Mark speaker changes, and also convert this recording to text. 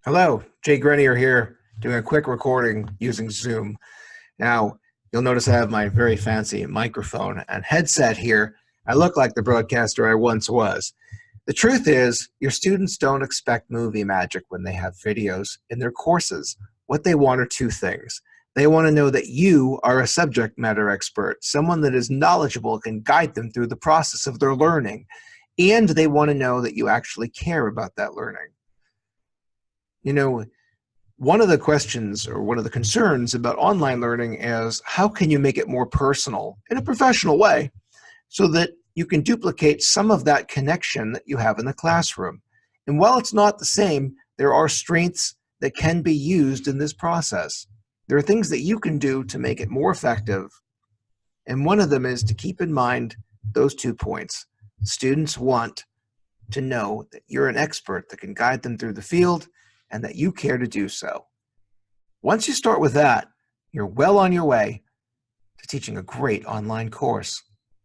Speaker 1: Hello, Jay Grenier here, doing a quick recording using Zoom. Now, you'll notice I have my very fancy microphone and headset here. I look like the broadcaster I once was. The truth is, your students don't expect movie magic when they have videos in their courses. What they want are two things. They want to know that you are a subject matter expert, someone that is knowledgeable and can guide them through the process of their learning. And they want to know that you actually care about that learning. You know, one of the questions or one of the concerns about online learning is how can you make it more personal in a professional way so that you can duplicate some of that connection that you have in the classroom. And while it's not the same, there are strengths that can be used in this process. There are things that you can do to make it more effective. And one of them is to keep in mind those 2 points. Students want to know that you're an expert that can guide them through the field and that you care to do so. Once you start with that, you're well on your way to teaching a great online course.